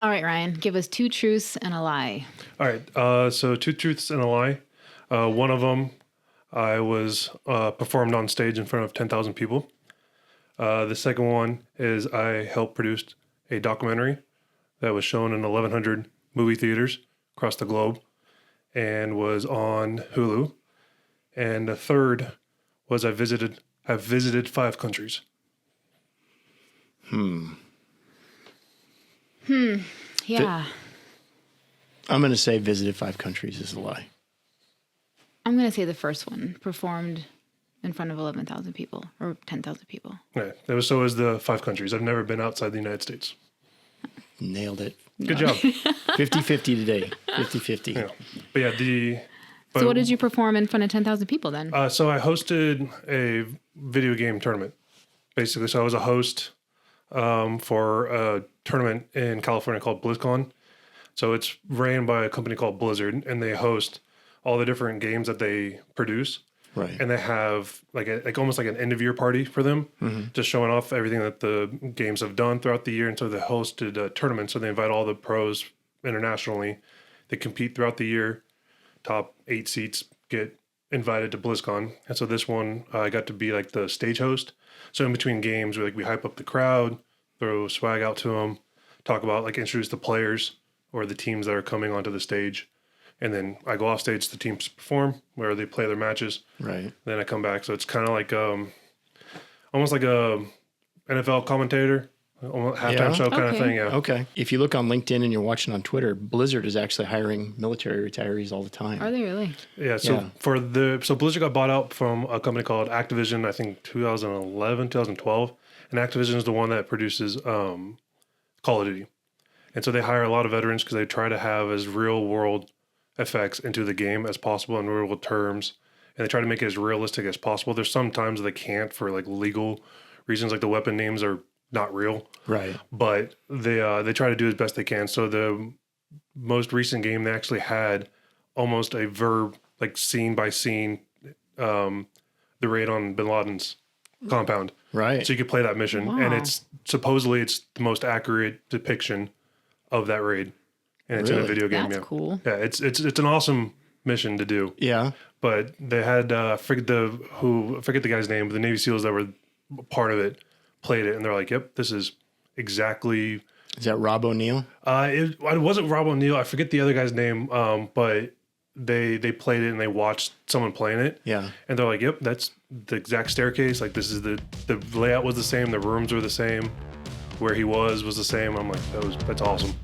All right, Ryan, give us 2 truths and a lie. All right. So 2 truths and a lie. One of them, I was performed on stage in front of 10,000 people. The second one is I helped produce a documentary that was shown in 1,100 movie theaters across the globe and was on Hulu. And the third was I've visited 5 countries. Yeah. I'm going to say visited 5 countries is a lie. I'm going to say the first one, performed in front of 11,000 people or 10,000 people. Yeah, so is the 5 countries. I've never been outside the United States. Nailed it. Good job. 50-50 today. 50-50. Yeah. But yeah, So what did you perform in front of 10,000 people then? So I hosted a video game tournament, basically. So I was a host for a tournament in California called BlizzCon. So it's ran by a company called Blizzard, and they host all the different games that they produce. Right. And they have like almost like an end of year party for them, just showing off everything that the games have done throughout the year. And so they hosted a tournament. So they invite all the pros internationally. They compete throughout the year. Top 8 seats get invited to BlizzCon. And so this one, I got to be like the stage host. So in between games, we hype up the crowd, throw swag out to them, talk about introduce the players or the teams that are coming onto the stage. And then I go off stage, the teams perform where they play their matches. Right. Then I come back. So it's kind of like almost like a NFL commentator, halftime show kind of thing. Yeah. Okay. If you look on LinkedIn and you're watching on Twitter, Blizzard is actually hiring military retirees all the time. Are they really? Yeah. So Blizzard got bought out from a company called Activision, I think 2011, 2012. And Activision is the one that produces Call of Duty. And so they hire a lot of veterans because they try to have as real world effects into the game as possible in real terms, and they try to make it as realistic as possible. There's some times they can't for legal reasons, like the weapon names are not real, right? But they try to do as best they can. So the most recent game, they actually had almost a verb, scene by scene, the raid on Bin Laden's compound, right? So you could play that mission, and it's supposedly the most accurate depiction of that raid. And it's in a video game. That's cool. Yeah, it's an awesome mission to do. Yeah. But they had I forget the guy's name, but the Navy SEALs that were part of it played it, and they're like, "Yep, this is exactly." Is that Rob O'Neill? It wasn't Rob O'Neill. I forget the other guy's name. But they played it and they watched someone playing it. Yeah. And they're like, "Yep, that's the exact staircase. This is the layout was the same. The rooms were the same. Where he was the same." I'm like, that's awesome.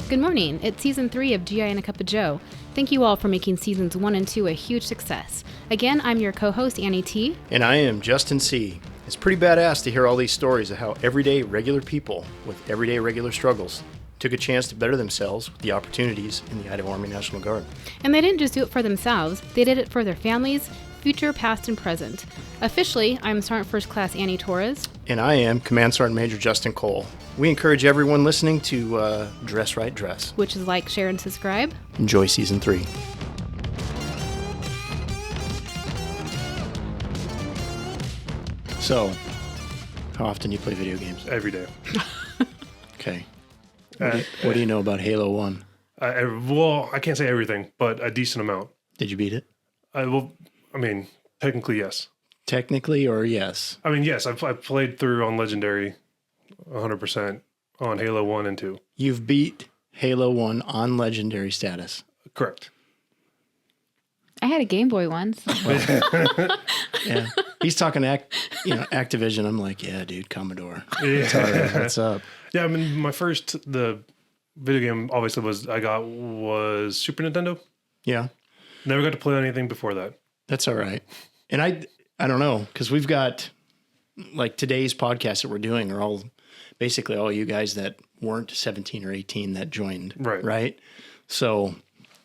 Good morning. It's season 3 of GI and a Cup of Joe. Thank you all for making seasons 1 and 2 a huge success. Again, I'm your co-host, Annie T. And I am Justin C. It's pretty badass to hear all these stories of how everyday regular people with everyday regular struggles took a chance to better themselves with the opportunities in the Idaho Army National Guard. And they didn't just do it for themselves, they did it for their families, future, past, and present. Officially, I'm Sergeant First Class Annie Torres. And I am Command Sergeant Major Justin Cole. We encourage everyone listening to dress right dress. Which is like, share, and subscribe. Enjoy Season 3. So, how often do you play video games? Every day. Okay. What do you know about Halo 1? I can't say everything, but a decent amount. Did you beat it? Technically, yes. Technically, or yes? Yes. I've played through on Legendary 100% on Halo 1 and 2. You've beat Halo 1 on Legendary status. Correct. I had a Game Boy once. Yeah. He's talking Activision. I'm like, yeah, dude, Commodore. Yeah. What's up? Yeah, the video game obviously was Super Nintendo. Yeah. Never got to play anything before that. That's all right. And I don't know, because we've got today's podcast that we're doing are basically all you guys that weren't 17 or 18 that joined. Right. Right. So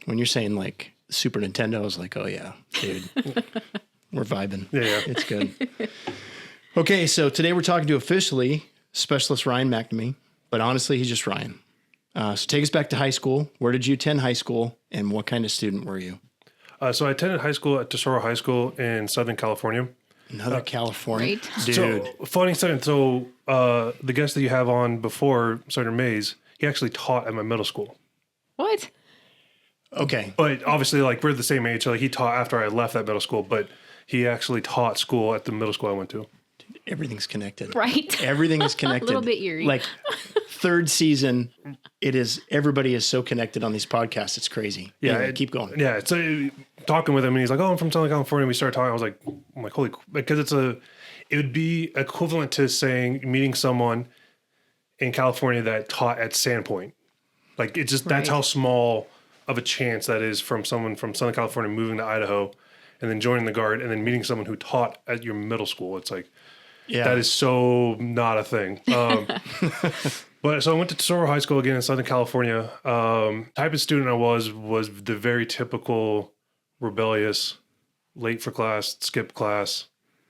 when you're saying Super Nintendo, I was like, oh yeah, dude, we're vibing. Yeah. It's good. Okay. So today we're talking to officially Specialist Ryan McNamee, but honestly, he's just Ryan. So take us back to high school. Where did you attend high school and what kind of student were you? So I attended high school at Tesoro High School in Southern California. Another California. Right. Dude. So, funny story. So, the guest that you have on before, Sergeant Mays, he actually taught at my middle school. What? Okay. But obviously, like, we're the same age. So, like, he taught after I left that middle school, but he actually taught school at the middle school I went to. Everything's connected. Right. Everything is connected. A little bit eerie. Like third season, everybody is so connected on these podcasts. It's crazy. Yeah. Anyway, keep going. Yeah. So, talking with him, and he's like, oh, I'm from Southern California. And we started talking. I'm like, holy, because it would be equivalent to saying, meeting someone in California that taught at Sandpoint. Like, it's just, that's Right. how small of a chance that is from someone from Southern California moving to Idaho and then joining the Guard and then meeting someone who taught at your middle school. It's like, Yeah. that is so not a thing. But so I went to Tesoro High School again in Southern California. Type of student I was the very typical rebellious, late for class, skip class,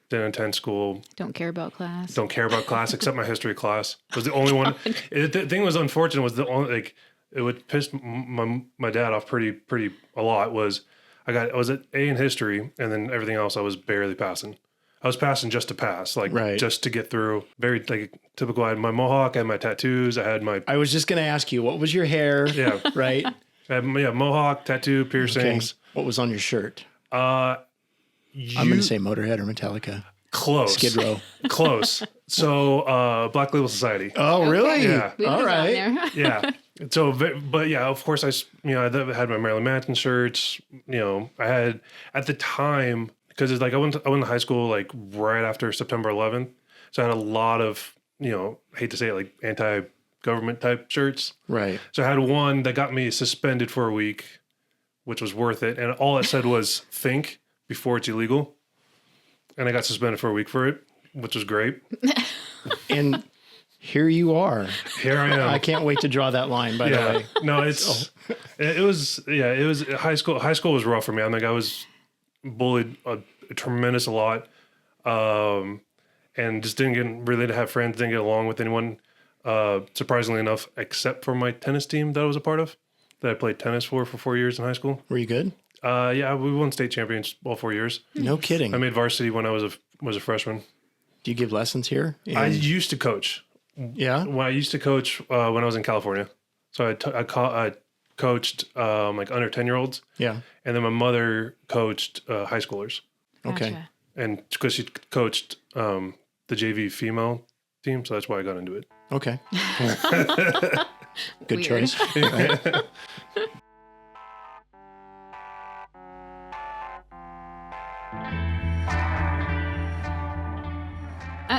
didn't attend school, Don't care about class. don't care about class except my history class. Was the only one. The thing was unfortunate was the only, like, it would piss my dad off pretty a lot. Was I was at A in history, and then everything else I was barely passing. I was passing just to pass, like Right. just to get through. Very like typical. I had my mohawk, I had my tattoos, I had my I was just going to ask you, what was your hair? Yeah. Right? I had mohawk, tattoo, Okay. piercings. What was on your shirt? I'm I'm going to say Motorhead or Metallica. close. Skid Row. Close. So Black Label Society. Oh, really? Yeah. We All was on right. there. Yeah. So, but yeah, of course, I had my Marilyn Manson shirts. I had at the time, because it's like I went to high school like right after September 11th, so I had a lot of hate to say it, like anti-government type shirts. Right. So I had one that got me suspended for a week, which was worth it, and all it said was "think before it's illegal," and I got suspended for a week for it, which was great. And here you are. Here I am. I can't wait to draw that line, by the Yeah, way. no, it was high school. High school was rough for me. I think I was bullied a tremendous lot, and just didn't get really to have friends. Didn't get along with anyone. Surprisingly enough, except for my tennis team that I was a part of, that I played tennis for 4 years in high school. Were you good? Yeah, we won state champions all 4 years. No kidding. I made varsity when I was a freshman. Do you give lessons here? I used to coach. Yeah. When I used to coach when I was in California, so I coached like under 10-year-olds. Yeah. And then my mother coached high schoolers, Okay. Gotcha. and because she coached the JV female team, so that's why I got into it. Okay. Good Weird. choice.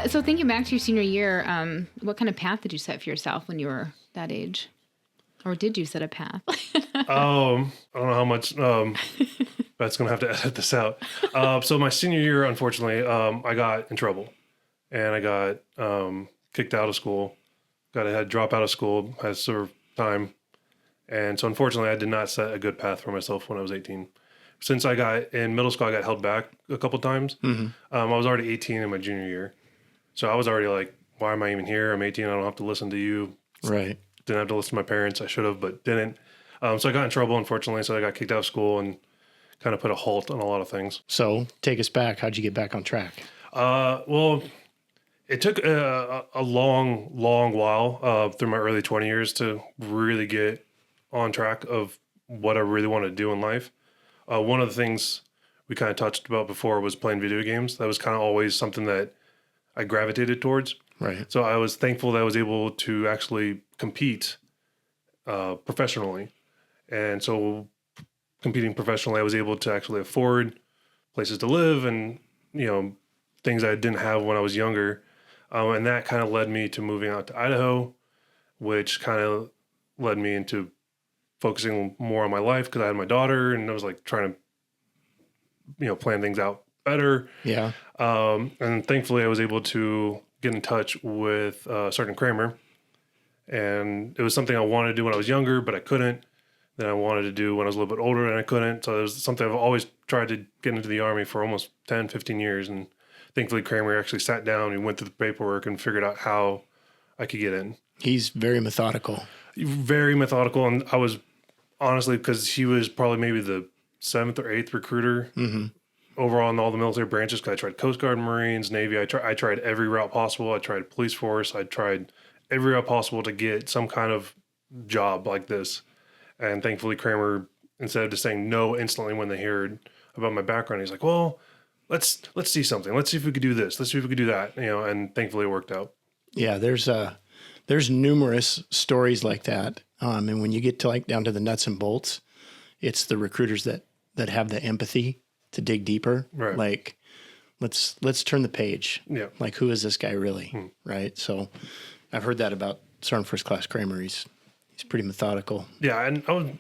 So thinking back to your senior year, what kind of path did you set for yourself when you were that age? Or did you set a path? I don't know how much. That's gonna have to edit this out. So my senior year, unfortunately, I got in trouble, and I got kicked out of school. I had to drop out of school. Had to serve time, and so unfortunately, I did not set a good path for myself when I was 18. Since I got in middle school, I got held back a couple times. I was already 18 in my junior year, so I was already like, "Why am I even here? I'm 18. I don't have to listen to you." Right. Didn't have to listen to my parents. I should have, but didn't. So I got in trouble, unfortunately. So I got kicked out of school and kind of put a halt on a lot of things. So take us back. How'd you get back on track? Well, it took a long while through my early 20 years to really get on track of what I really wanted to do in life. One of the things we kind of touched about before was playing video games. That was kind of always something that I gravitated towards. Right. So I was thankful that I was able to actually compete professionally. And so competing professionally, I was able to actually afford places to live and, things I didn't have when I was younger. And that kind of led me to moving out to Idaho, which kind of led me into focusing more on my life because I had my daughter and I was like trying to, plan things out better. Yeah. And thankfully I was able to get in touch with Sergeant Kramer. And it was something I wanted to do when I was younger, but I couldn't. Then I wanted to do when I was a little bit older and I couldn't. So it was something I've always tried to get into the Army for almost 10, 15 years. And thankfully Kramer actually sat down and went through the paperwork and figured out how I could get in. He's very methodical. Very methodical. And I was honestly, because he was probably maybe the 7th or 8th recruiter overall in all the military branches, because I tried Coast Guard, Marines, Navy. I tried every route possible. I tried police force. I tried every route possible to get some kind of job like this. And thankfully, Kramer, instead of just saying no instantly when they heard about my background, he's like, well, let's see something. Let's see if we could do this. Let's see if we could do that. And thankfully it worked out. Yeah, there's numerous stories like that. And when you get to like down to the nuts and bolts, it's the recruiters that have the empathy to dig deeper. Right. Like, let's turn the page. Yeah. Like, who is this guy really? Right. So I've heard that about Sergeant First Class Kramer. He's pretty methodical. Yeah. And I was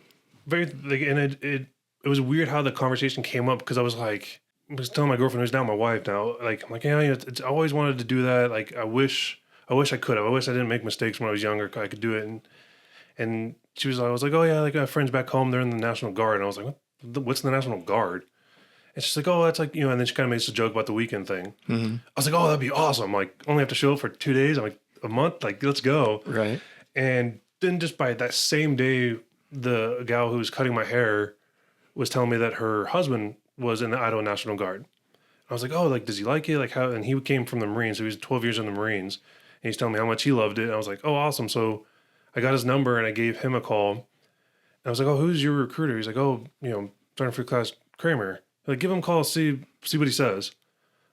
very, like, and it was weird how the conversation came up, because I was telling my girlfriend, who's now my wife now, like, I'm like, yeah, I always wanted to do that. Like, I wish I could. I wish I didn't make mistakes when I was younger. I could do it. And I was like, oh yeah, like I have friends back home. They're in the National Guard. And I was like, what's the National Guard? And she's like, oh, that's like, and then she kind of makes a joke about the weekend thing. I was like, oh, that'd be awesome. Like, only have to show up for 2 days. I'm like, a month? Like, let's go. Right. And then just by that same day, the gal who was cutting my hair was telling me that her husband was in the Idaho National Guard. I was like, oh, like, does he like it? Like, how? And he came from the Marines. So he was 12 years in the Marines. And he's telling me how much he loved it. And I was like, oh, awesome. So I got his number and I gave him a call. And I was like, oh, who's your recruiter? He's like, oh, Sergeant First Class Kramer. Like, give him a call, see what he says.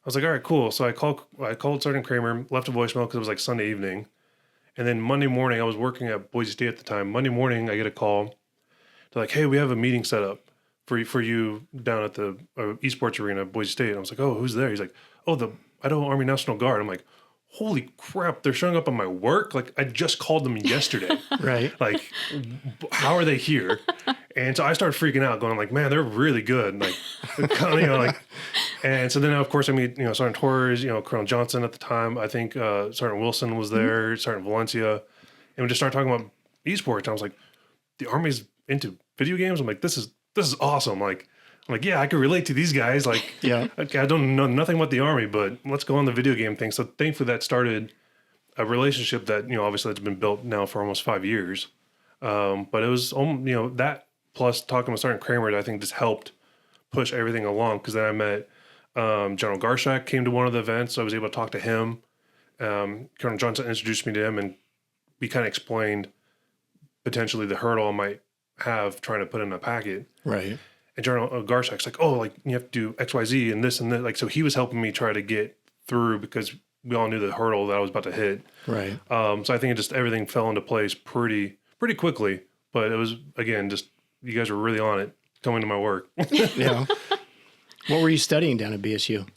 I was like, all right, cool. So I called Sergeant Kramer, left a voicemail because it was like Sunday evening. And then Monday morning, I was working at Boise State at the time. Monday morning, I get a call. They're like, hey, we have a meeting set up for you down at the esports arena at Boise State. And I was like, oh, who's there? He's like, oh, the Idaho Army National Guard. I'm like, holy crap, they're showing up on my work? Like, I just called them yesterday. Right. Like, how are they here? And so I started freaking out, going like, man, they're really good. Like, and so then, of course, I meet, Sergeant Torres, Colonel Johnson at the time. I think Sergeant Wilson was there, Sergeant Valencia. And we just started talking about esports. And I was like, the Army's into video games? I'm like, this is awesome. Like, I'm like, yeah, I can relate to these guys. Like, yeah, okay, I don't know nothing about the Army, but let's go on the video game thing. So thankfully that started a relationship that, obviously that's been built now for almost 5 years. But it was, that plus talking with Sergeant Kramer, that I think just helped push everything along. Because then I met General Garshak came to one of the events. So I was able to talk to him. Colonel Johnson introduced me to him, and we kind of explained potentially the hurdle I might have trying to put in a packet. Right. And General Garshak's like, oh, like, you have to do X, Y, Z and this and that. Like, so he was helping me try to get through, because we all knew the hurdle that I was about to hit. Right. So I think it just, everything fell into place pretty quickly. But it was, again, just, you guys were really on it coming to my work. Yeah. What were you studying down at BSU?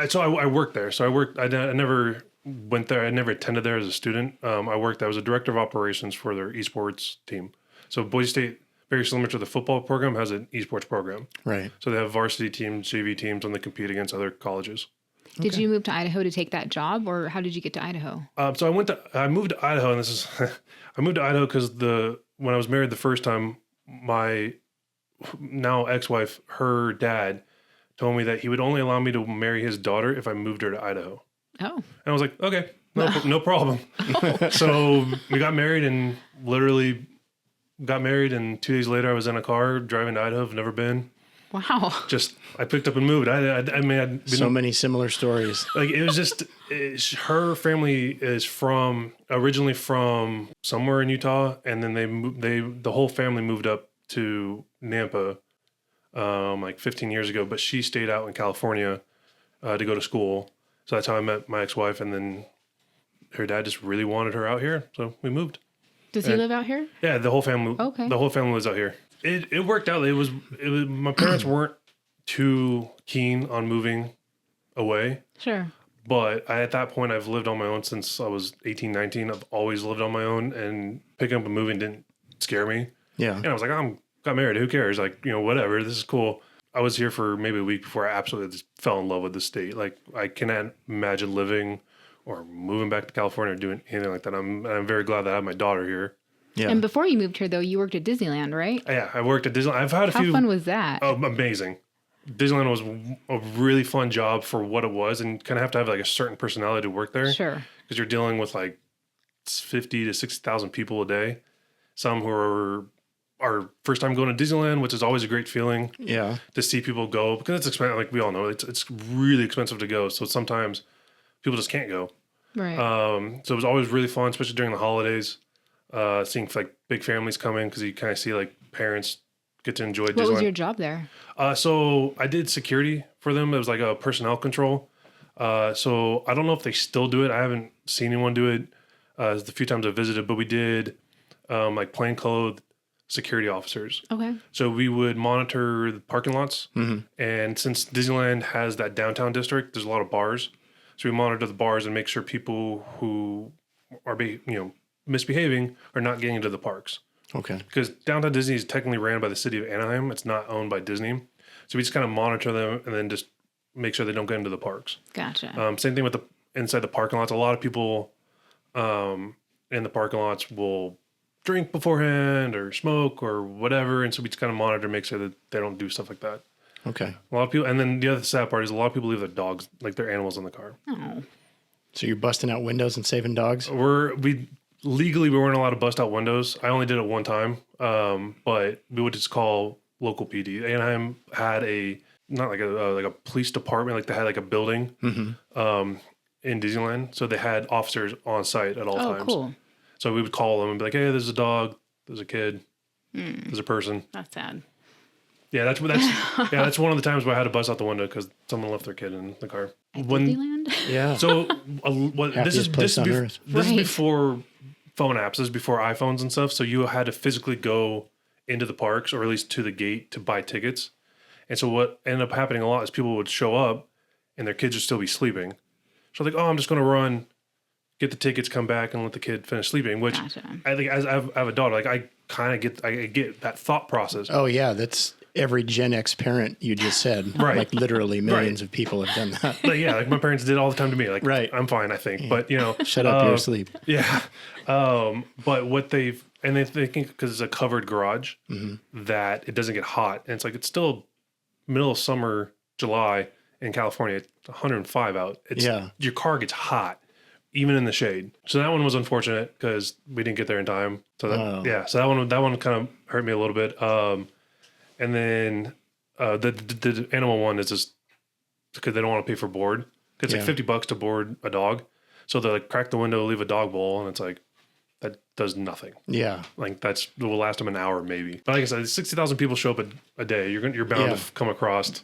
So I worked there. So I never went there. I never attended there as a student. I was a director of operations for their esports team. So Boise State, very similar to the football program, has an esports program. Right. So they have varsity teams, JV teams, and they compete against other colleges. Did you move to Idaho to take that job, or how did you get to Idaho? So I moved to Idaho, and I moved to Idaho because when I was married the first time, my now ex-wife, her dad told me that he would only allow me to marry his daughter if I moved her to Idaho. Oh. And I was like, okay, no problem. So we got married, and literally got married, and 2 days later I was in a car driving to Idaho. I've never been. Wow. Just, I picked up and moved. I mean, I'd been, so many similar stories. Like, it was just, her family is originally from somewhere in Utah. And then the whole family moved up to Nampa, like 15 years ago, but she stayed out in California, to go to school. So that's how I met my ex-wife. And then her dad just really wanted her out here. So we moved. Does he live out here? Yeah, the whole family. Okay. The whole family lives out here. It worked out. It was my parents weren't too keen on moving away. Sure. But at that point, I've lived on my own since I was 18, 19. I've always lived on my own, and picking up and moving didn't scare me. Yeah. And I was like, got married. Who cares? Like, whatever. This is cool. I was here for maybe a week before I absolutely just fell in love with the state. Like, I cannot imagine living or moving back to California or doing anything like that. I'm very glad that I have my daughter here. Yeah. And before you moved here, though, you worked at Disneyland, right? Yeah, I worked at Disneyland. I've had a few. How fun was that? Oh, amazing. Disneyland was a really fun job for what it was, and kind of have to have like a certain personality to work there. Sure. Because you're dealing with like 50 to 60,000 people a day. Some who are our first time going to Disneyland, which is always a great feeling. Yeah. To see people go, because it's expensive. Like we all know, it's really expensive to go. So sometimes people just can't go. Right. So it was always really fun, especially during the holidays. Seeing like big families come in, because you kind of see like parents get to enjoy Disneyland. What was your job there? So I did security for them. It was like a personnel control. So I don't know if they still do it. I haven't seen anyone do it the few times I visited, but we did like plainclothes security officers. Okay. So we would monitor the parking lots. And since Disneyland has that downtown district, there's a lot of bars. So we monitor the bars and make sure people who are misbehaving are not getting into the parks. Okay. Because downtown Disney is technically ran by the city of Anaheim. It's not owned by Disney. So we just kind of monitor them and then just make sure they don't get into the parks. Gotcha. Same thing with the inside the parking lots. A lot of people in the parking lots will drink beforehand or smoke or whatever. And so we just kind of monitor, make sure that they don't do stuff like that. Okay. A lot of people, and then the other sad part is a lot of people leave their dogs, like their animals in the car. Oh. So you're busting out windows and saving dogs? Legally, we weren't allowed to bust out windows. I only did it one time, but we would just call local PD. Anaheim had not like a police department, like they had like a building in Disneyland, so they had officers on site at all times. Oh, cool. So we would call them and be like, "Hey, there's a dog, there's a kid, there's a person." That's sad. Yeah, that's one of the times where I had to bust out the window because someone left their kid in the car. Disneyland? Yeah. So this is Right. before phone apps. This is before iPhones and stuff. So you had to physically go into the parks, or at least to the gate, to buy tickets. And so what ended up happening a lot is people would show up and their kids would still be sleeping. So like, oh, I'm just going to run, get the tickets, come back, and let the kid finish sleeping. Which Gotcha. I think, as I have a daughter, like I kind of get that thought process. Oh, yeah. That's every Gen X parent you just said. Right. Like literally millions of people have done that. But yeah, like my parents did all the time to me. Like, right. I'm fine, I think. But Shut up, you're asleep. Yeah. But what they think, because it's a covered garage, that it doesn't get hot. And it's still middle of summer, July in California. It's 105 out. Your car gets hot, even in the shade. So that one was unfortunate because we didn't get there in time. So so that one kind of hurt me a little bit. And then the animal one is just because they don't want to pay for board. It's like $50 to board a dog. So they like crack the window, leave a dog bowl, and it's like, that does nothing. Yeah. Like that will last them an hour maybe. But like I said, 60,000 people show up a day. You're bound to come across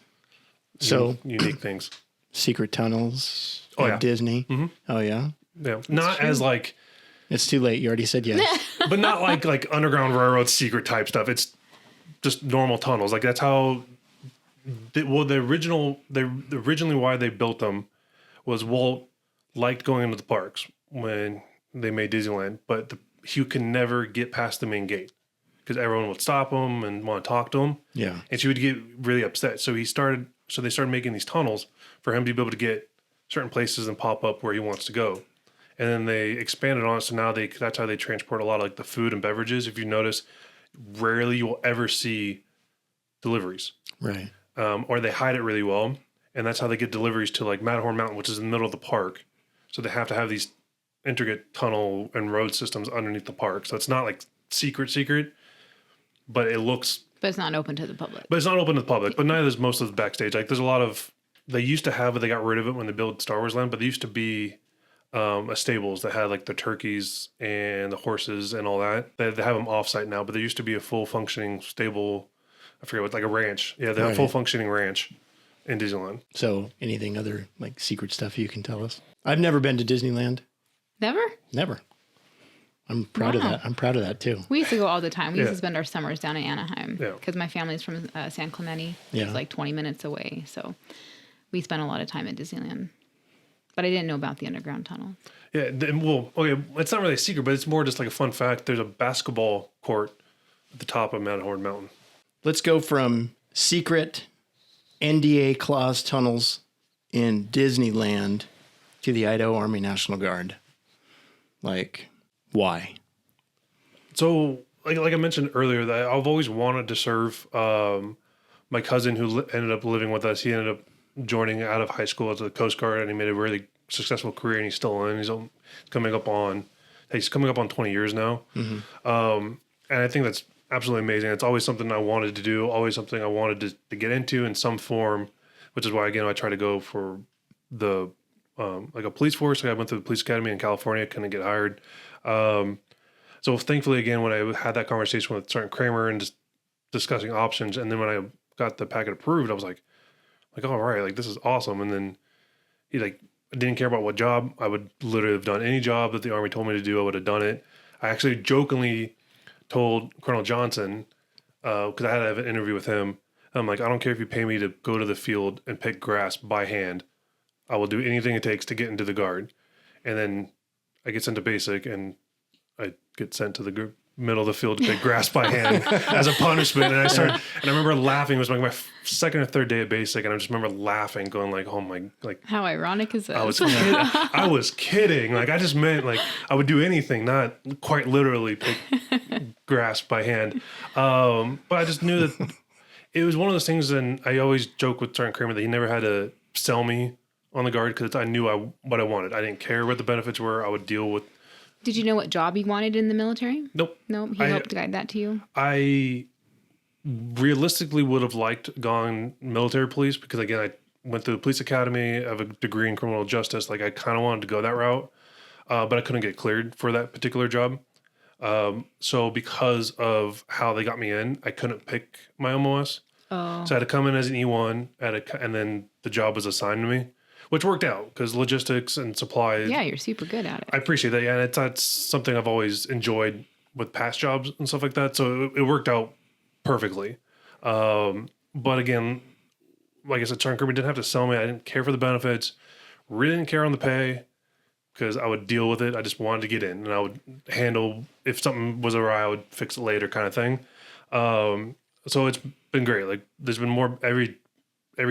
unique things. Secret tunnels at Disney. Mm-hmm. Oh yeah. Yeah. Not as like, it's too late. You already said yes. But not like Underground Railroad secret type stuff. It's just normal tunnels. Like that's how originally why they built them was Walt liked going into the parks when they made Disneyland, but he can never get past the main gate because everyone would stop him and want to talk to him. Yeah. And she would get really upset. So they started making these tunnels for him to be able to get certain places and pop up where he wants to go. And then they expanded on it. So now that's how they transport a lot of like the food and beverages. If you notice, rarely you will ever see deliveries. Right. Or they hide it really well. And that's how they get deliveries to like Matterhorn Mountain, which is in the middle of the park. So they have to have these intricate tunnel and road systems underneath the park. So it's not like secret, but it looks... But it's not open to the public. But it's not open to the public. But neither is most of the backstage. Like there's a lot of... They used to have it, they got rid of it when they built Star Wars Land, but there used to be a stables that had like the turkeys and the horses and all that. They have them off-site now, but there used to be a full functioning stable, I forget what, like a ranch. Yeah, they have a full functioning ranch in Disneyland. So anything other like secret stuff you can tell us? I've never been to Disneyland. Never. I'm proud of that. I'm proud of that too. We used to go all the time. We used to spend our summers down in Anaheim because my family's from San Clemente. It's like 20 minutes away. So we spent a lot of time at Disneyland. But I didn't know about the underground tunnel. Yeah, well, okay, it's not really a secret, but it's more just like a fun fact. There's a basketball court at the top of Matterhorn Mountain. Let's go from secret NDA clause tunnels in Disneyland to the Idaho Army National Guard. Like, why? So, like I mentioned earlier, that I've always wanted to serve. My cousin who ended up living with us, he ended up joining out of high school as a Coast Guard, and he made a really successful career, and he's still in. He's coming up on 20 years now. Mm-hmm. And I think that's absolutely amazing. It's always something I wanted to do, always something I wanted to get into in some form, which is why, again, I try to go for the, like a police force. Like I went to the police academy in California, couldn't get hired. So thankfully, again, when I had that conversation with Sergeant Kramer and just discussing options, and then when I got the packet approved, I was like, all right, like this is awesome. And then he like, I didn't care about what job. I would literally have done any job that the Army told me to do. I would have done it. I actually jokingly told Colonel Johnson, because I had to have an interview with him. I'm like, I don't care if you pay me to go to the field and pick grass by hand. I will do anything it takes to get into the Guard. And then I get sent to basic, and I get sent to the middle of the field to pick grass by hand as a punishment. And I remember laughing. It was like my second or third day at basic, and I just remember laughing, going like, "Oh my, like how ironic is that?" I was kidding. Like I just meant like I would do anything, not quite literally pick grass by hand. But I just knew that it was one of those things. And I always joke with Sergeant Kramer that he never had to sell me on the Guard, because I knew what I wanted. I didn't care what the benefits were. I would deal with. Did you know what job you wanted in the military? Nope. Nope. He helped guide that to you? I realistically would have liked gone military police, because again, I went to the police academy. I have a degree in criminal justice. Like I kind of wanted to go that route, but I couldn't get cleared for that particular job. So because of how they got me in, I couldn't pick my MOS. Oh. So I had to come in as an E1 and then the job was assigned to me, which worked out because logistics and supplies. Yeah, you're super good at it. I appreciate that. Yeah, and that's something I've always enjoyed with past jobs and stuff like that. So it worked out perfectly. But again, like I said, Sergeant Kirby didn't have to sell me. I didn't care for the benefits. Really didn't care on the pay because I would deal with it. I just wanted to get in, and I would handle, if something was awry, I would fix it later kind of thing. So it's been great. Like there's been more every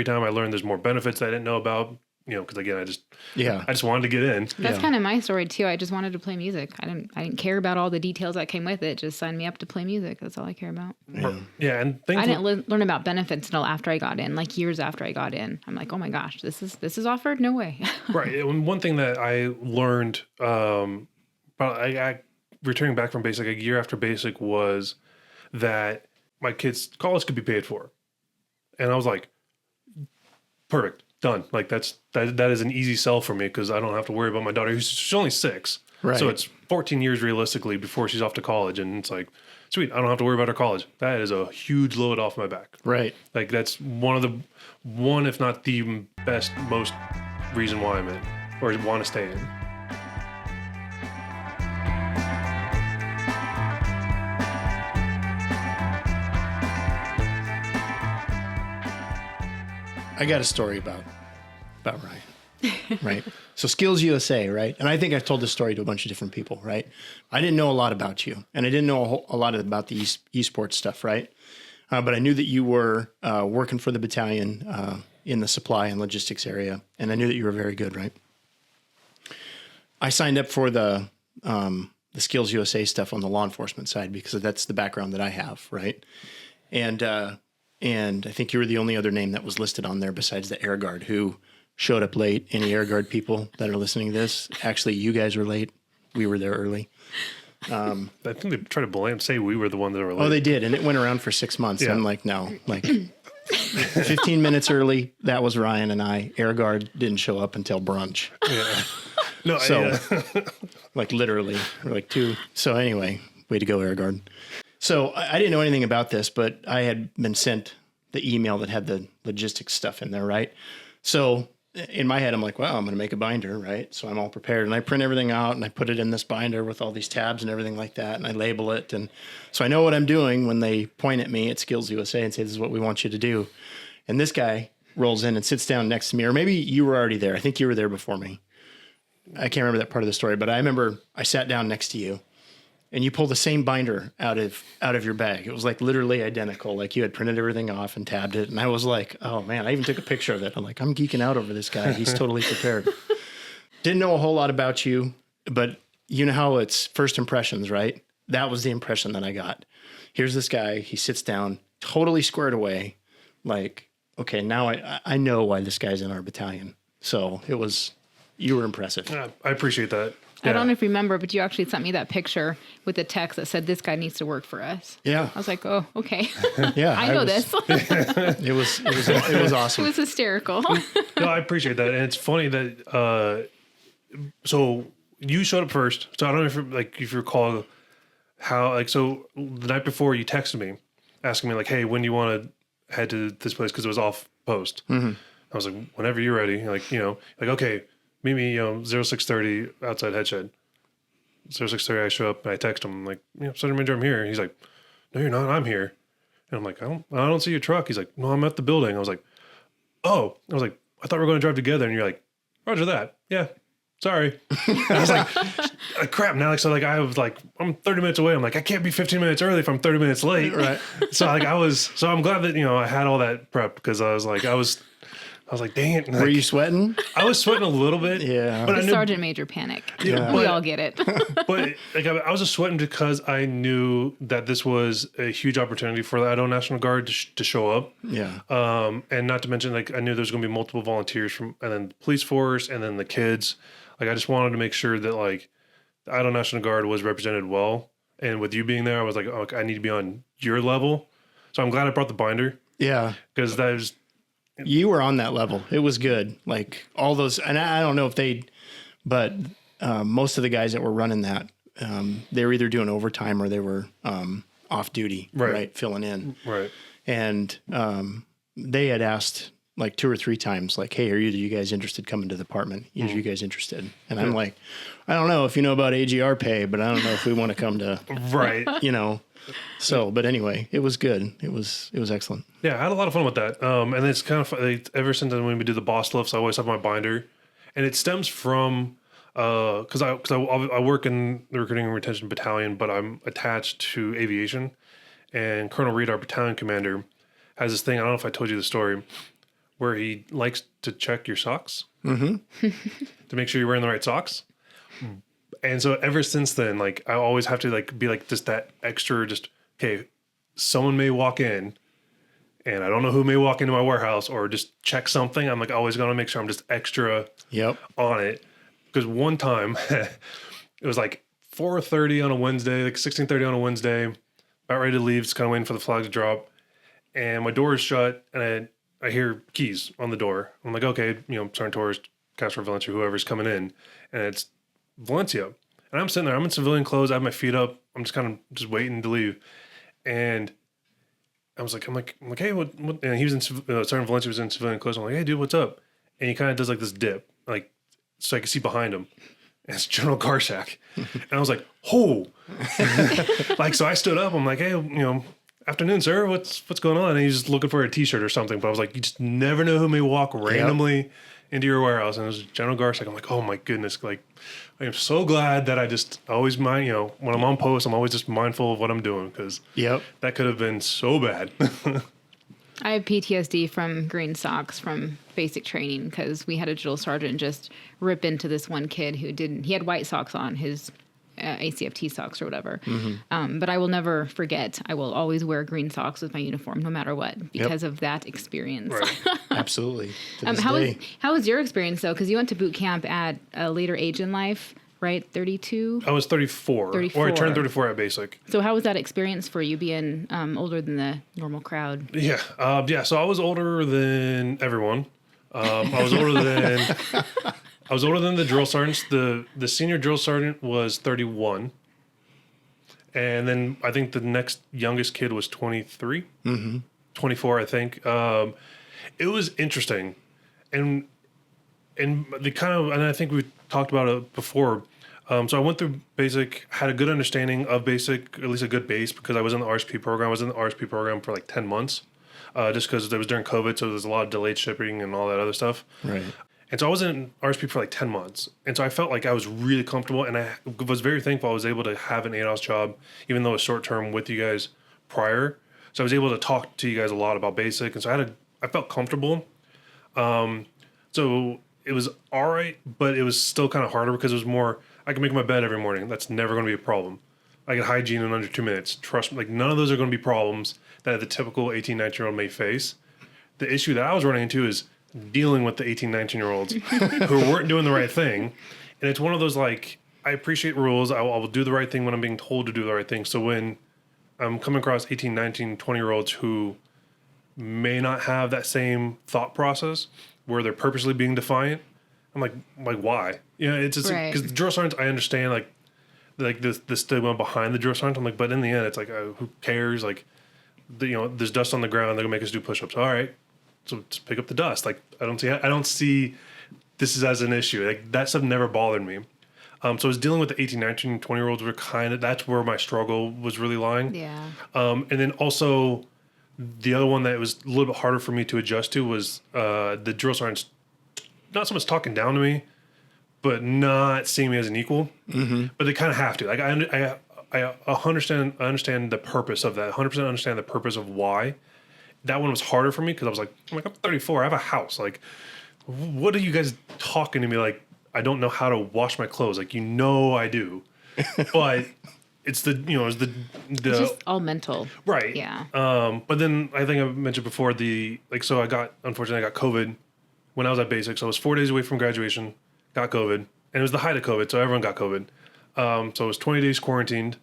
time I learned there's more benefits that I didn't know about. You know, because again, I just wanted to get in. That's kind of my story too. I just wanted to play music. I didn't care about all the details that came with it. Just sign me up to play music. That's all I care about. Yeah, and I didn't learn about benefits until after I got in, like years after I got in. I'm like, oh my gosh, this is offered? No way. Right. And one thing that I learned, I returning back from basic a year after basic, was that my kids' college could be paid for, and I was like, perfect. Done. Like that is an easy sell for me because I don't have to worry about my daughter she's only 6. Right. So it's 14 years realistically before she's off to college. And it's like, sweet, I don't have to worry about her college. That is a huge load off my back. Right. Like that's one, if not the best, most reason why I'm in or want to stay in. I got a story about Ryan, right? So Skills USA, right? And I think I've told this story to a bunch of different people, right? I didn't know a lot about you, and I didn't know a lot about the esports stuff, right? But I knew that you were working for the battalion in the supply and logistics area, and I knew that you were very good, right? I signed up for the Skills USA stuff on the law enforcement side because that's the background that I have, right? And I think you were the only other name that was listed on there besides the Air Guard, who showed up late. Any Air Guard people that are listening to this, actually, you guys were late. We were there early. I think they try to say we were the ones that were late. Oh, they did. And it went around for 6 months. Yeah. I'm like, no, 15 minutes early. That was Ryan and I. Air Guard didn't show up until brunch. Yeah. No, so literally, we're like 2. So anyway, way to go, Air Guard. So I didn't know anything about this, but I had been sent the email that had the logistics stuff in there, right? So in my head, I'm like, well, I'm going to make a binder, right? So I'm all prepared, and I print everything out, and I put it in this binder with all these tabs and everything like that, and I label it. And so I know what I'm doing when they point at me at Skills USA and say, this is what we want you to do. And this guy rolls in and sits down next to me, or maybe you were already there. I think you were there before me. I can't remember that part of the story, but I remember I sat down next to you. And you pull the same binder out of your bag. It was like literally identical. Like you had printed everything off and tabbed it. And I was like, oh man, I even took a picture of it. I'm like, I'm geeking out over this guy. He's totally prepared. Didn't know a whole lot about you, but you know how it's first impressions, right? That was the impression that I got. Here's this guy. He sits down, totally squared away. Like, okay, now I know why this guy's in our battalion. So you were impressive. I appreciate that. I don't know if you remember, but you actually sent me that picture with the text that said, "This guy needs to work for us." Yeah. I was like, "Oh, okay." Yeah. I know this. It was awesome. It was hysterical. No, I appreciate that. And it's funny that, so you showed up first. So I don't know if you recall how, so the night before you texted me asking me like, hey, when do you want to head to this place? Cause it was off post. Mm-hmm. I was like, whenever you're ready, okay, meet me, 0630 outside Headshed. 0630, I show up and I text him, I'm like, Sergeant Major, I'm here. And he's like, no, you're not. I'm here. And I'm like, I don't see your truck. He's like, no, I'm at the building. I was like, oh, I was like, I thought we were going to drive together. And you're like, roger that. Yeah. Sorry. And I was like, crap. Now, I was like, I'm 30 minutes away. I'm like, I can't be 15 minutes early if I'm 30 minutes late. Right. So I'm glad that, I had all that prep because I was like, dang it. Were you sweating? I was sweating a little bit. Yeah. But Sergeant Major panic. Yeah. We all get it. But I was just sweating because I knew that this was a huge opportunity for the Idaho National Guard to show up. Yeah. And not to mention, I knew there's going to be multiple volunteers and then the police force and then the kids. I just wanted to make sure that the Idaho National Guard was represented well. And with you being there, I was like, oh, I need to be on your level. So I'm glad I brought the binder. Yeah. Because that was... You were on that level. It was good. All those, and I don't know if but most of the guys that were running that, they were either doing overtime or they were off duty, right? Filling in. Right. And they had asked 2 or 3 times, hey, are you guys interested coming to the department? Are you guys interested? And I'm like, I don't know if you know about AGR pay, but I don't know if we want to come to, right. So, but anyway, it was good. It was excellent. Yeah, I had a lot of fun with that. And it's kind of fun. Ever since when we do the boss lifts, I always have my binder, and it stems from because I work in the recruiting and retention battalion, but I'm attached to aviation, and Colonel Reed, our battalion commander, has this thing. I don't know if I told you the story, where he likes to check your socks to make sure you're wearing the right socks. And so ever since then, I always have to be just that extra, okay, someone may walk in and I don't know who may walk into my warehouse or just check something. I'm always going to make sure I'm just extra on it. Because one time it was 4:30 on a Wednesday, 16:30 on a Wednesday, about ready to leave, just kind of waiting for the flag to drop. And my door is shut and I hear keys on the door. I'm like, okay, Sergeant Torres, Casper Valencia, whoever's coming in. And it's Valencia. And I'm sitting there, I'm in civilian clothes, I have my feet up, I'm just kind of waiting to leave. And I'm like, hey, what? And he was in, Sergeant Valencia was in civilian clothes. I'm like, hey, dude, what's up? And he kind of does this dip, so I can see behind him. And it's General Garshak. And I was like, oh. So I stood up, I'm like, hey, afternoon, sir, what's going on? And he's just looking for a t-shirt or something. But I was like, you just never know who may walk randomly into your warehouse. And it was General Garshak. I'm like, oh my goodness. I am so glad that I just always mind, when I'm on post, I'm always just mindful of what I'm doing because that could have been so bad. I have PTSD from green socks from basic training because we had a drill sergeant just rip into this one kid he had white socks on, his ACFT socks or whatever. Mm-hmm. But I will never forget. I will always wear green socks with my uniform no matter what because of that experience. Right. Absolutely. How was your experience though? Because you went to boot camp at a later age in life, right? 32? I was 34. Or I turned 34 at basic. So how was that experience for you being older than the normal crowd? Yeah. So I was older than everyone. I was older than the drill sergeants. The senior drill sergeant was 31. And then I think the next youngest kid was 23. 24, I think. It was interesting. And I think we talked about it before. So I went through basic, had a good understanding of basic, at least a good base, because I was in the RSP program. I was in the RSP program for 10 months, just because it was during COVID, so there was a lot of delayed shipping and all that other stuff. Right. And so I was in RSP for 10 months. And so I felt like I was really comfortable, and I was very thankful I was able to have an 8-hour job, even though it was short-term with you guys prior. So I was able to talk to you guys a lot about basic, and so I felt comfortable. So it was all right, but it was still kind of harder because it was more, I can make my bed every morning. That's never going to be a problem. I get hygiene in under 2 minutes. Trust me, none of those are going to be problems that the typical 18, 19-year-old may face. The issue that I was running into is dealing with the 18, 19-year-olds who weren't doing the right thing. And it's one of those, I I appreciate rules. I will do the right thing when I'm being told to do the right thing. So when I'm coming across 18, 19, 20-year-olds who may not have that same thought process where they're purposely being defiant, I'm like why? You know, it's just Right. because the drill sergeants, I understand like the stigma behind the drill sergeant. I'm like, but in the end, it's like, who cares? Like, there's dust on the ground. They're gonna make us do push-ups. All right, so just pick up the dust. Like, I don't see this is as an issue. Like, that stuff never bothered me. So I was dealing with the 18, 19, 20-year-olds were that's where my struggle was really lying. Yeah. And then also the other one that was a little bit harder for me to adjust to was the drill sergeants not so much talking down to me, but not seeing me as an equal. Mm-hmm. But they kind of have to. Like, I understand the purpose of that. 100% understand the purpose of why. That one was harder for me because I was like, I'm 34. I have a house. Like, what are you guys talking to me like? I don't know how to wash my clothes. Like, I do, but it's it's It's just all mental. right. Yeah. But then I think I mentioned before so unfortunately I got COVID when I was at basic. So I was 4 days away from graduation, got COVID, and it was the height of COVID. So everyone got COVID. So I was 20 days quarantined,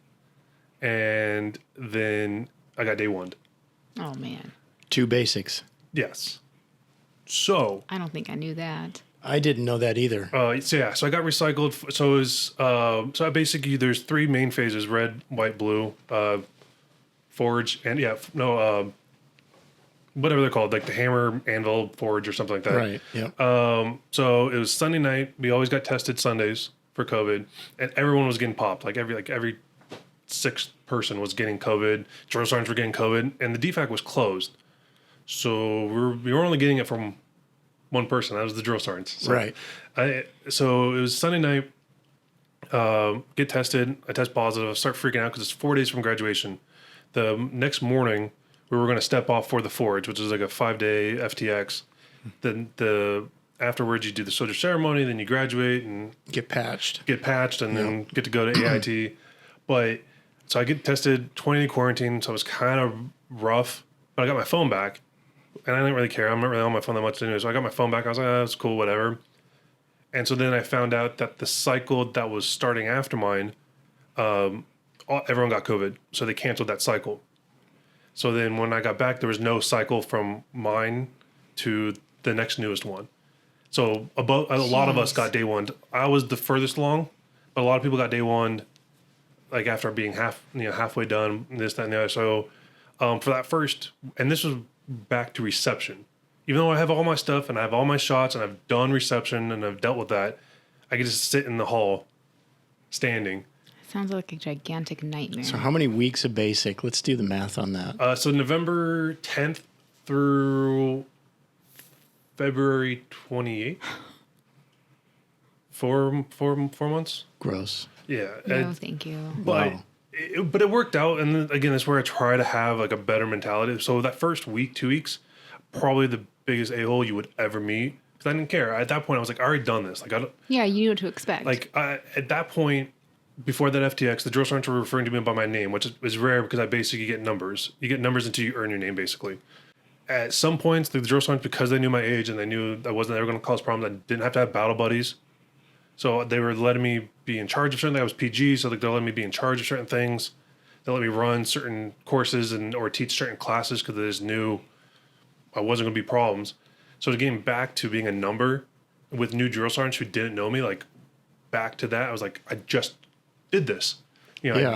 and then I got day one. Oh man. 2 basics. Yes. So I don't think I knew that. I didn't know that either. So I got recycled. So it was so I basically there's 3 main phases: red, white, blue, forge, and whatever they're called, like the hammer, anvil, forge, or something like that. Right. Yeah. So it was Sunday night. We always got tested Sundays for COVID, and everyone was getting popped. Like every 6th person was getting COVID. Drill sergeants were getting COVID, and the DFAC was closed. So we were only getting it from one person. That was the drill sergeants. So right. So it was Sunday night. Get tested. I test positive. I start freaking out because it's 4 days from graduation. The next morning, we were going to step off for the forge, which is like a 5-day FTX. Then afterwards, you do the soldier ceremony. Then you graduate and Get patched. and then get to go to AIT. But so I get tested, 20-day quarantine. So it was kind of rough. But I got my phone back. And I didn't really care. I'm not really on my phone that much anyway. So I got my phone back. I was like, that's cool, whatever. And so then I found out that the cycle that was starting after mine, everyone got COVID. So they canceled that cycle. So then when I got back, there was no cycle from mine to the next newest one. So a lot of us got day one. I was the furthest along, but a lot of people got day one, like after being halfway done, this, that, and the other. So for that first, and this was back to reception. Even though I have all my stuff and I have all my shots and I've done reception and I've dealt with that, I could just sit in the hall standing. Sounds like a gigantic nightmare. So how many weeks of basic? Let's do the math on that. So November 10th through February 28th. Four months. Gross. Yeah. No, thank you. But Wow. but it worked out, and then, again, that's where I try to have like a better mentality. So that first week, 2 weeks, probably the biggest a-hole you would ever meet, because I didn't care. At that point, I was like, I already done this. Like, I don't, Yeah, you knew what to expect. at that point, before that FTX, the drill sergeants were referring to me by my name, which is rare because I basically get numbers. You get numbers until you earn your name, basically. At some points, the drill sergeants, because they knew my age and they knew I wasn't ever going to cause problems, I didn't have to have battle buddies. So they were letting me be in charge of certain things. I was PG, so they're letting me be in charge of certain things. They let me run certain courses or teach certain classes because they just knew I wasn't going to be problems. So getting back to being a number with new drill sergeants who didn't know me, like back to that, I was like, I just did this. Yeah.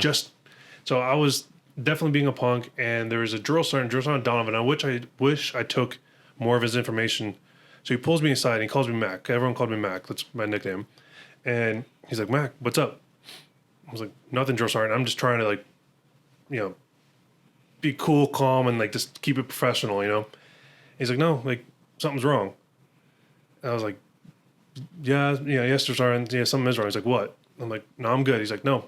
So I was definitely being a punk. And there was a drill sergeant Donovan, I wish I took more of his information. So he pulls me aside and he calls me Mac. Everyone called me Mac. That's my nickname. And he's like, Mac, what's up? I was like, nothing, drill sergeant. I'm just trying to be cool, calm, and like just keep it professional, He's like, no, like something's wrong. And I was like, yes, drill sergeant. Yeah, something is wrong. He's like, what? I'm like, no, I'm good. He's like, no.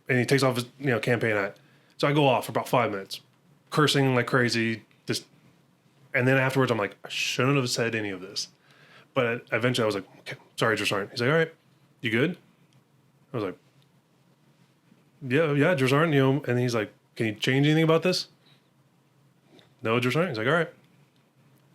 And he takes off his, campaign hat. So I go off for about 5 minutes, cursing like crazy, and then afterwards I'm like, I shouldn't have said any of this. But eventually I was like, okay, sorry, drill sergeant. He's like, all right, you good? I was like, yeah, drill sergeant, and he's like, can you change anything about this? No, drill sergeant. He's like, all right.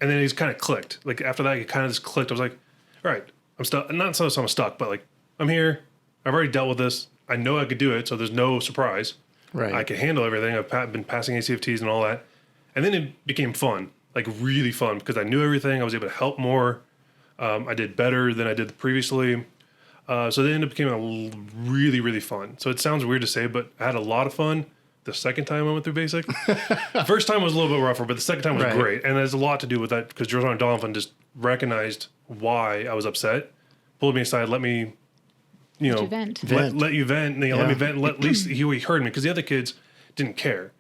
And then he's kind of clicked. Like after that, he kind of just clicked. I was like, all right, I'm stuck. Not so I'm stuck, but like I'm here. I've already dealt with this. I know I could do it, so there's no surprise. Right. I can handle everything. I've been passing ACFTs and all that. And then it became fun, like really fun, because I knew everything. I was able to help more. I did better than I did previously. So then it became really, really fun. So it sounds weird to say, but I had a lot of fun the second time I went through basic. The first time was a little bit rougher, but the second time was Right. great. And there's a lot to do with that because Jordan Donovan just recognized why I was upset, pulled me aside, let me, you know, vent. let you vent. And, let me Yeah. vent. At least he heard me because the other kids didn't care.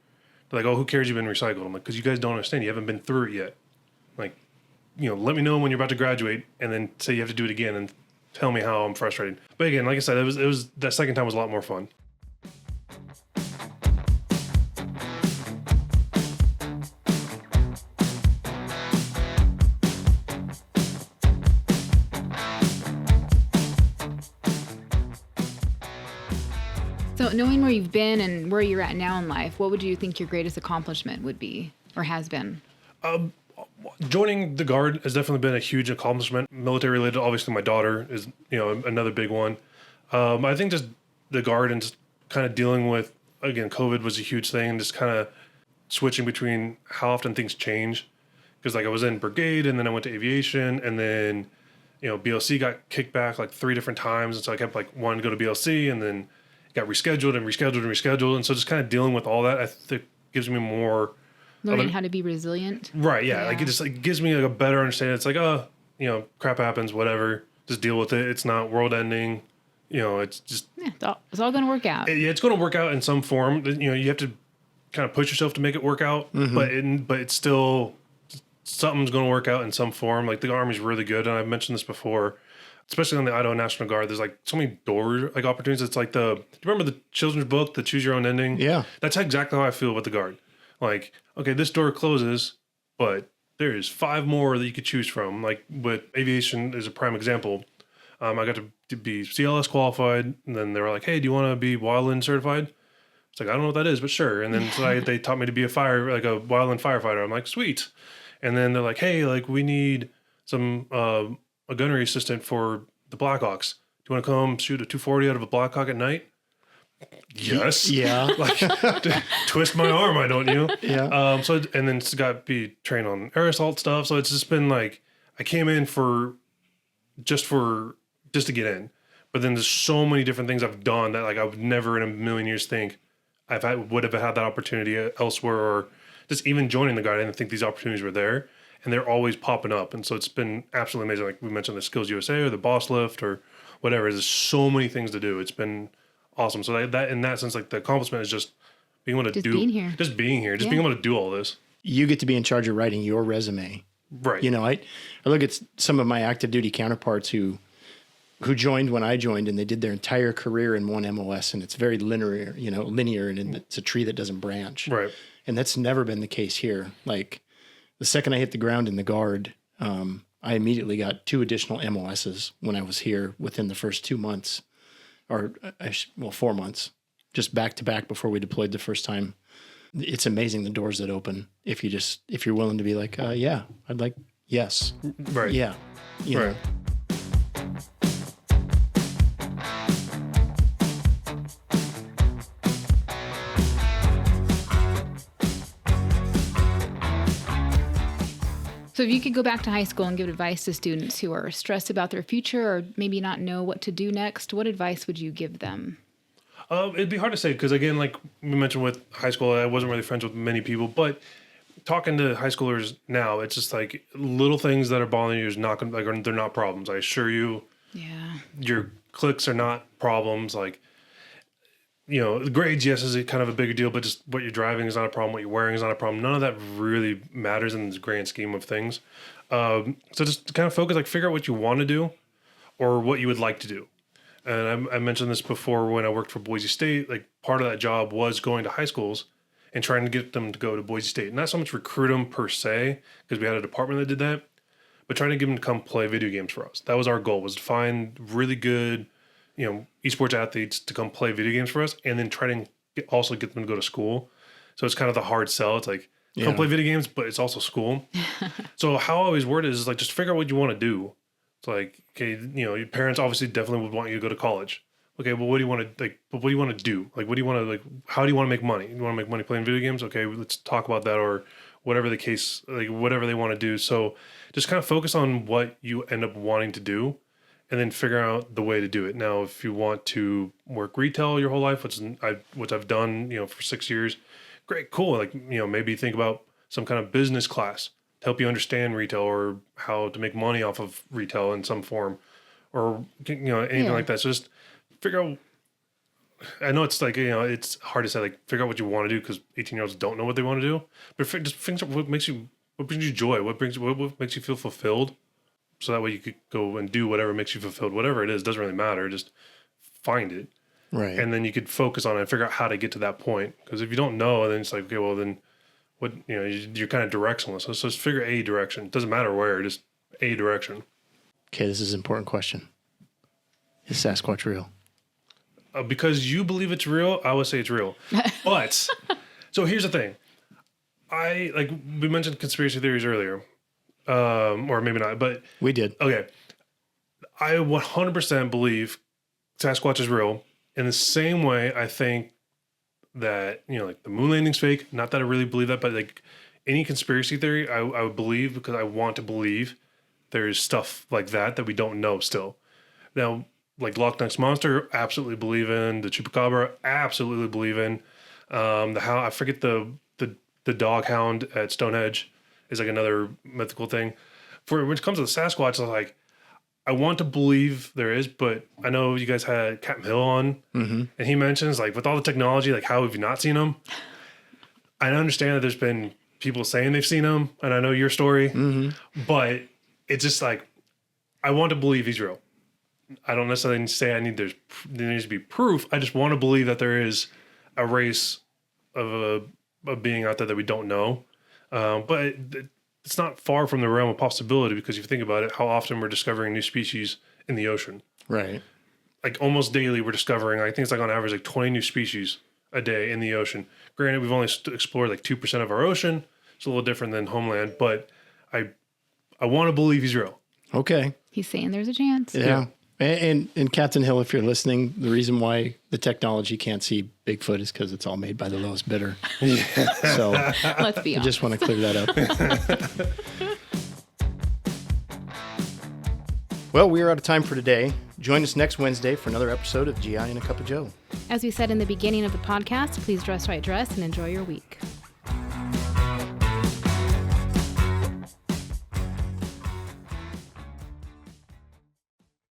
They're like, oh, who cares you've been recycled? I'm like, because you guys don't understand. You haven't been through it yet. Like, let me know when you're about to graduate and then say you have to do it again and tell me how I'm frustrated. But again, like I said, it was that second time was a lot more fun. So knowing where you've been and where you're at now in life, what would you think your greatest accomplishment would be or has been? Joining the Guard has definitely been a huge accomplishment. Military related, obviously my daughter is, another big one. I think just the Guard and just kind of dealing with, again, COVID was a huge thing, and just kind of switching between how often things change. Because like I was in brigade and then I went to aviation and then, BLC got kicked back like 3 different times. And so I kept like wanting to go to BLC and then got rescheduled and rescheduled and rescheduled. And so just kind of dealing with all that, I think gives me more Learning how to be resilient. right. Yeah. Like it just like gives me like a better understanding. It's like, crap happens, whatever, just deal with it. It's not world ending. It's just, Yeah, it's all going to work out. it's going to work out in some form. You have to kind of push yourself to make it work out, but it's still, something's going to work out in some form. Like the Army's really good. And I've mentioned this before, especially on the Idaho National Guard, there's like so many door like opportunities. It's like do you remember the children's book, the Choose Your Own Ending? Yeah. That's exactly how I feel with the Guard. Like, okay, this door closes, but there's 5 more that you could choose from. Like with aviation is a prime example. I got to be CLS qualified, and then they were like, hey, do you want to be wildland certified? It's like, I don't know what that is, but sure. And then so they taught me to be a wildland firefighter. I'm like, sweet. And then they're like, hey, like we need some a gunnery assistant for the Blackhawks. Do you want to come shoot a 240 out of a Blackhawk at night? Yes. Yeah. Like twist my arm, why don't you? Yeah. And then it's got to be trained on air assault stuff. So it's just been like I came in just to get in. But then there's so many different things I've done that like I would never in a million years think would have had that opportunity elsewhere, or just even joining the Guard. I didn't think these opportunities were there, and they're always popping up. And so it's been absolutely amazing. Like we mentioned the Skills USA or the Boss Lift or whatever. There's so many things to do. It's been awesome. So that in that sense, like the accomplishment is just being able to being here, just being able to do all this. You get to be in charge of writing your resume. Right. I look at some of my active duty counterparts who joined when I joined, and they did their entire career in one MOS, and it's very linear, and it's a tree that doesn't branch. Right. And that's never been the case here. Like the second I hit the ground in the Guard, I immediately got 2 additional MOSs when I was here within the first 2 months, or 4 months, just back to back before we deployed the first time. It's amazing the doors that open if you're willing to be like, yeah, I'd like, yes, Right. yeah, you Right. know. So if you could go back to high school and give advice to students who are stressed about their future or maybe not know what to do next, what advice would you give them? It'd be hard to say because again, like we mentioned with high school, I wasn't really friends with many people, but talking to high schoolers now, it's just like little things that are bothering you is not gonna they're not problems. I assure you, Yeah. your clicks are not problems. Like, the grades, yes, is kind of a bigger deal, but just what you're driving is not a problem. What you're wearing is not a problem. None of that really matters in the grand scheme of things. So just kind of focus, like figure out what you want to do or what you would like to do. And I mentioned this before when I worked for Boise State. Like part of that job was going to high schools and trying to get them to go to Boise State. Not so much recruit them per se, because we had a department that did that, but trying to get them to come play video games for us. That was our goal, was to find really good, esports athletes to come play video games for us, and then try to also get them to go to school. So it's kind of the hard sell. It's like, come play video games, but it's also school. So how I always word it is like, just figure out what you want to do. It's like, okay, your parents obviously definitely would want you to go to college. okay, well, what do you want to like? But what do you want to do? Like, what do you want to like? How do you want to make money? You want to make money playing video games? Okay, let's talk about that, or whatever the case, like whatever they want to do. So just kind of focus on what you end up wanting to do, and then figure out the way to do it. Now, if you want to work retail your whole life, which I've done, for 6 years, great, cool. Like, maybe think about some kind of business class to help you understand retail or how to make money off of retail in some form, or anything like that. So just figure out. I know it's like it's hard to say, like, figure out what you want to do, because 18-year-olds don't know what they want to do. But just figure out what brings you joy, what makes you feel fulfilled, so that way you could go and do whatever makes you fulfilled, whatever it is. Doesn't really matter. Just find it, Right. and then you could focus on it and figure out how to get to that point. Because if you don't know, then it's like, okay, well then what? You're kind of directionless. So just figure a direction. It doesn't matter where, just a direction. Okay, this is an important question. Is Sasquatch real? Because you believe it's real, I would say it's real. But so here's the thing. We mentioned conspiracy theories earlier, or maybe not, but We did. okay. I 100% believe Sasquatch is real. In the same way, I think that like the moon landing's fake. Not that I really believe that, but like any conspiracy theory, I would believe, because I want to believe there's stuff like that we don't know still. Now, like Loch Ness Monster, absolutely believe in. The Chupacabra, absolutely believe in. I forget the dog hound at Stonehenge is like another mythical thing. For when it comes to the Sasquatch, I want to believe there is, but I know you guys had Captain Hill on, and he mentions, like, with all the technology, like, how have you not seen him? I understand that there's been people saying they've seen him, and I know your story, but it's just like, I want to believe he's real. I don't necessarily say there needs to be proof. I just want to believe that there is a race of a being out there that we don't know. But it's not far from the realm of possibility, because if you think about it, how often we're discovering new species in the ocean. Right. Like almost daily we're discovering, I think it's like on average like 20 new species a day in the ocean. Granted, we've only explored like 2% of our ocean. It's a little different than homeland, but I want to believe he's real. Okay. He's saying there's a chance. Yeah. And Captain Hill, if you're listening, the reason why the technology can't see Bigfoot is because it's all made by the lowest bidder. So Let's be I honest. just want to clear that up. Well, we are out of time for today. Join us next Wednesday for another episode of GI and a Cup of Joe. As we said in the beginning of the podcast, please dress right dress and enjoy your week.